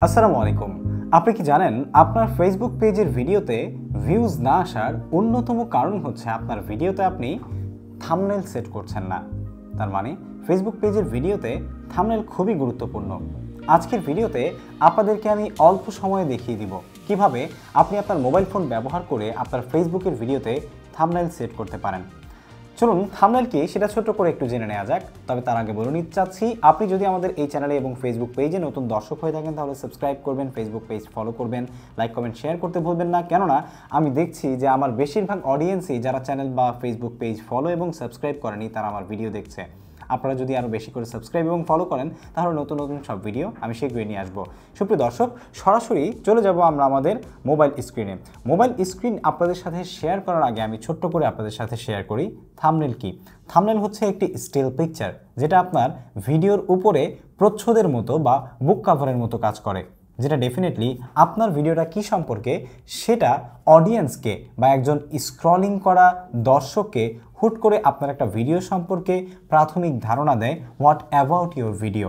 আসসালামু আলাইকুম। আপনি কি জানেন আপনার ফেসবুক পেজের ভিডিওতে ভিউজ না আসার অন্যতম কারণ হচ্ছে আপনার ভিডিওতে আপনি থাম্বনেল সেট করছেন না। তার মানে ফেসবুক পেজের ভিডিওতে থাম্বনেল খুবই গুরুত্বপূর্ণ। আজকের ভিডিওতে আপনাদেরকে আমি অল্প সময়ে দেখিয়ে দিব কিভাবে আপনি আপনার মোবাইল ফোন ব্যবহার করে আপনার ফেসবুকের ভিডিওতে থাম্বনেল সেট করতে পারেন। চলুন থাম্বনেল কি সেটা ছোট করে একটু জেনে নেওয়া যাক। তবে তার আগে বলে নিতে চাচ্ছি, আপনি যদি আমাদের এই চ্যানেলে এবং ফেসবুক পেজে নতুন দর্শক হয়ে থাকেন তাহলে সাবস্ক্রাইব করবেন, ফেসবুক পেজ ফলো করবেন, লাইক কমেন্ট শেয়ার করতে ভুলবেন না। কেননা আমি দেখছি যে আমার বেশিরভাগ অডিয়েন্সই যারা চ্যানেল বা ফেসবুক পেজ ফলো এবং সাবস্ক্রাইব করেনি তারা আমার ভিডিও দেখছে। আপনারা যদি আরও বেশি করে সাবস্ক্রাইব এবং ফলো করেন তাহলে নতুন নতুন সব ভিডিও আমি শীঘ্রই নিয়ে আসবো। সুপ্রিয় দর্শক, সরাসরি চলে যাব আমরা আমাদের মোবাইল স্ক্রিনে। মোবাইল স্ক্রিন আপনাদের সাথে শেয়ার করার আগে আমি ছোট্ট করে আপনাদের সাথে শেয়ার করি থাম্বনেল কি। থাম্বনেল হচ্ছে একটি স্টিল পিকচার যেটা আপনার ভিডিওর উপরে প্রচ্ছদের মতো বা বুক কাভারের মতো কাজ করে, যেটা ডেফিনেটলি আপনার ভিডিওটা কি সম্পর্কে সেটা অডিয়েন্সকে বা একজন স্ক্রলিং করা দর্শককে হুট করে আপনার একটা ভিডিও সম্পর্কে প্রাথমিক ধারণা দেয়, হোয়াট অ্যাবাউট ইউর ভিডিও।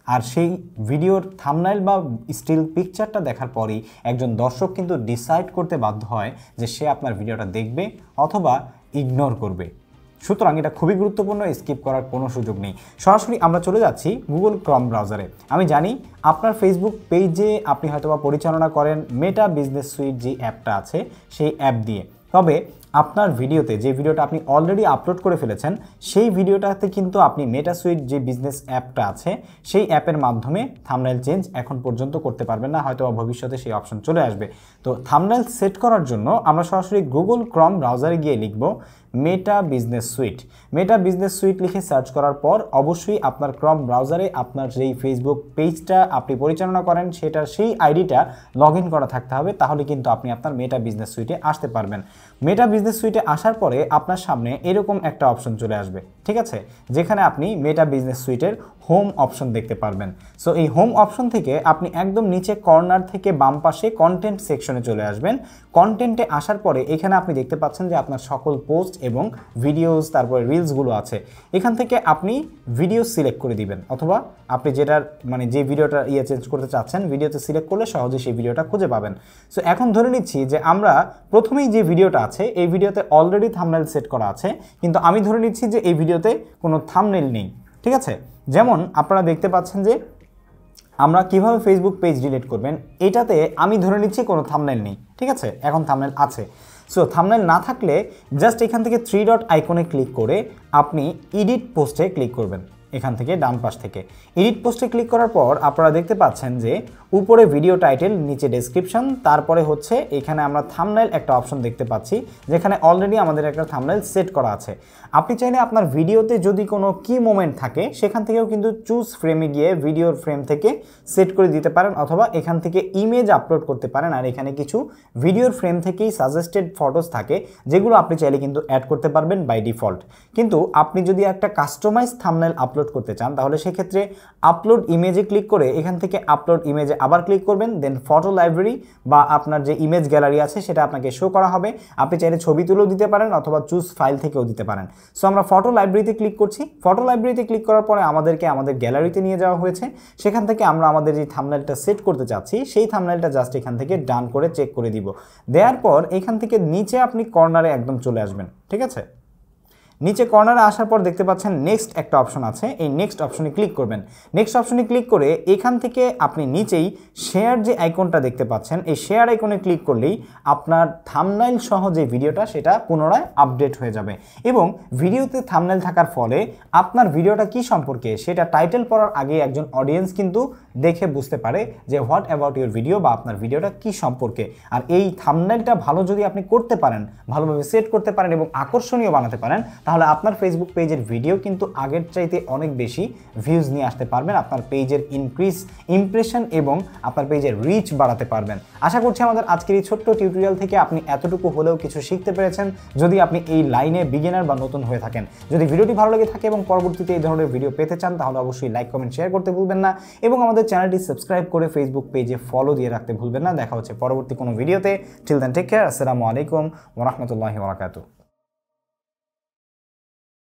আর সেই ভিডিওর থাম্বনেল বা স্টিল পিকচারটা দেখার পরই একজন দর্শক কিন্তু ডিসাইড করতে বাধ্য হয় যে সে আপনার ভিডিওটা দেখবে অথবা ইগনোর করবে। সুতরাং এটা খুবই গুরুত্বপূর্ণ, স্কিপ করার কোনো সুযোগ নেই। সরাসরি আমরা চলে যাচ্ছি গুগল ক্রম ব্রাউজারে। আমি জানি আপনার ফেসবুক পেজে আপনি হয়তোবা পরিচালনা করেন মেটা বিজনেস সুইট যে অ্যাপটা আছে সেই অ্যাপ দিয়ে। তবে আপনার ভিডিওতে যে ভিডিওটা আপনি অলরেডি আপলোড করে ফেলেছেন সেই ভিডিওটাতে কিন্তু আপনি মেটা সুইট যে বিজনেস অ্যাপটা আছে সেই অ্যাপের মাধ্যমে থাম্বনেল চেঞ্জ এখন পর্যন্ত করতে পারবেন না, হয়তো ভবিষ্যতে সেই অপশন চলে আসবে। তো থাম্বনেল সেট করার জন্য আমরা সরাসরি গুগল ক্রম ব্রাউজারে গিয়ে লিখব মেটা বিজনেস সুইট। মেটা বিজনেস সুইট লিখে সার্চ করার পর অবশ্যই আপনার ক্রম ব্রাউজারে আপনার যেই ফেসবুক পেজটা আপনি পরিচালনা করেন সেটার সেই আইডিটা লগ ইন করা থাকতে হবে, তাহলে কিন্তু আপনি আপনার মেটা বিজনেস সুইটে আসতে পারবেন। মেটা বিজনেস সুইটে আসার পরে আপনার সামনে এরকম একটা অপশন চলে আসবে, ঠিক আছে, যেখানে আপনি মেটা বিজনেস সুইটের হোম অপশন দেখতে পারবেন। সো এই হোম অপশন থেকে আপনি একদম নিচে কর্নার থেকে বাম পাশে কন্টেন্ট সেকশনে চলে আসবেন। কন্টেন্টে আসার পরে এখানে আপনি দেখতে পাচ্ছেন যে আপনার সকল পোস্ট এবং ভিডিওস তারপরে রিলসগুলো আছে। এখান থেকে আপনি ভিডিও সিলেক্ট করে দিবেন, অথবা আপনি যেটার যে ভিডিওটা চেঞ্জ করতে চাচ্ছেন ভিডিওতে সিলেক্ট করলে সহজে সেই ভিডিওটা খুঁজে পাবেন। সো এখন ধরে নিচ্ছি যে আমরা প্রথমেই যে ভিডিওটা আছে এই ভিডিওতে অলরেডি থাম্বনেল সেট করা আছে, কিন্তু আমি ধরে নিচ্ছি যে এই ভিডিওতে কোনো থাম্বনেল নেই, ঠিক আছে। যেমন আপনারা দেখতে পাচ্ছেন যে আমরা কিভাবে ফেসবুক পেজ ডিলিট করবেন, এটাতে আমি ধরে নিচ্ছি কোনো থাম্বনেল নেই, ঠিক আছে। এখন থাম্বনেল আছে। সো থাম্বনেল না থাকলে জাস্ট এখান থেকে 3 ডট আইকনে ক্লিক করে আপনি এডিট পোস্টে ক্লিক করবেন। এখান থেকে ডান পাশ থেকে এডিট পোস্টে ক্লিক করার পর আপনারা দেখতে পাচ্ছেন যে উপরে ভিডিও টাইটেল, নিচে ডেসক্রিপশন, তারপরে হচ্ছে এখানে আমরা থাম্বনেল একটা অপশন দেখতে পাচ্ছি যেখানে অলরেডি আমাদের একটা থাম্বনেল সেট করা আছে। আপনি চাইলে আপনার ভিডিওতে যদি কোনো কি মোমেন্ট থাকে সেখান থেকেও কিন্তু চুজ ফ্রেমে গিয়ে ভিডিওর ফ্রেম থেকে সেট করে দিতে পারেন, অথবা এখান থেকে ইমেজ আপলোড করতে পারেন। আর এখানে কিছু ভিডিওর ফ্রেম থেকেই সাজেস্টেড ফটোস থাকে যেগুলো আপনি চাইলে কিন্তু অ্যাড করতে পারবেন বাই ডিফল্ট। কিন্তু আপনি যদি একটা কাস্টমাইজ থাম্বনেল আপলোড করতে চান তাহলে সেক্ষেত্রে আপলোড ইমেজে ক্লিক করে এখান থেকে আপলোড ইমেজে আবার ক্লিক করবেন, দেন ফটো লাইব্রেরি বা আপনার যে ইমেজ গ্যালারি আছে সেটা আপনাকে শো করা হবে। আপনি চাইলে ছবি তুলেও দিতে পারেন অথবা চুজ ফাইল থেকেও দিতে পারেন। সো আমরা ফটো লাইব্রেরিতে ক্লিক করছি। ফটো লাইব্রেরিতে ক্লিক করার পরে আমাদেরকে আমাদের গ্যালারিতে নিয়ে যাওয়া হয়েছে। সেখান থেকে আমরা আমাদের যে থাম্বনেলটা সেট করতে চাচ্ছি সেই থাম্বনেলটা জাস্ট এখান থেকে ডান করে চেক করে দিব। দেওয়ার পর এখান থেকে নিচে আপনি কর্নারে একদম চলে আসবেন, ঠিক আছে। নিচে কর্নারে আসার পর দেখতে পাচ্ছেন নেক্সট একটা অপশন আছে, এই নেক্সট অপশনে ক্লিক করবেন। নেক্সট অপশনে ক্লিক করে এখান থেকে আপনি নিচেই শেয়ার যে আইকনটা দেখতে পাচ্ছেন এই শেয়ার আইকনে ক্লিক করলেই আপনার থাম্বনেল সহ যে ভিডিওটা সেটা পুনরায় আপডেট হয়ে যাবে। এবং ভিডিওতে থাম্বনেল থাকার ফলে আপনার ভিডিওটা কি সম্পর্কে সেটা টাইটেল পড়ার আগে একজন অডিয়েন্স কিন্তু দেখে বুঝতে পারে যে হোয়াট অ্যাবাউট ইউর ভিডিও বা আপনার ভিডিওটা কি সম্পর্কে। আর এই থাম্বনেলটা ভালো যদি আপনি করতে পারেন, ভালোভাবে সেট করতে পারেন এবং আকর্ষণীয় বানাতে পারেন তাহলে আপনার ফেসবুক পেজের ভিডিও কিন্তু আগের চাইতে অনেক বেশি ভিউজ নিয়ে আসতে পারবেন, আপনার পেজের ইমপ্রেশন এবং আপনার পেজের রিচ বাড়াতে পারবেন। আশা করছি আমাদের আজকের এই ছোট্ট টিউটোরিয়াল থেকে আপনি এতটুকু হলেও কিছু শিখতে পেরেছেন। যদি আপনি এই লাইনে বিগিনার বা নতুন হয়ে থাকেন, যদি ভিডিওটি ভালো লেগে থাকে এবং পরবর্তীতে এই ধরনের ভিডিও পেতে চান তাহলে অবশ্যই লাইক কমেন্ট শেয়ার করতে ভুলবেন না এবং আমাদের চ্যানেলটি সাবস্ক্রাইব করে ফেসবুক পেজে ফলো দিয়ে রাখতে ভুলবেন না। দেখা হচ্ছে পরবর্তী কোনো ভিডিওতে। Till then take care. আসসালামু আলাইকুম ওয়া রাহমাতুল্লাহি ওয়া বারাকাতুহু।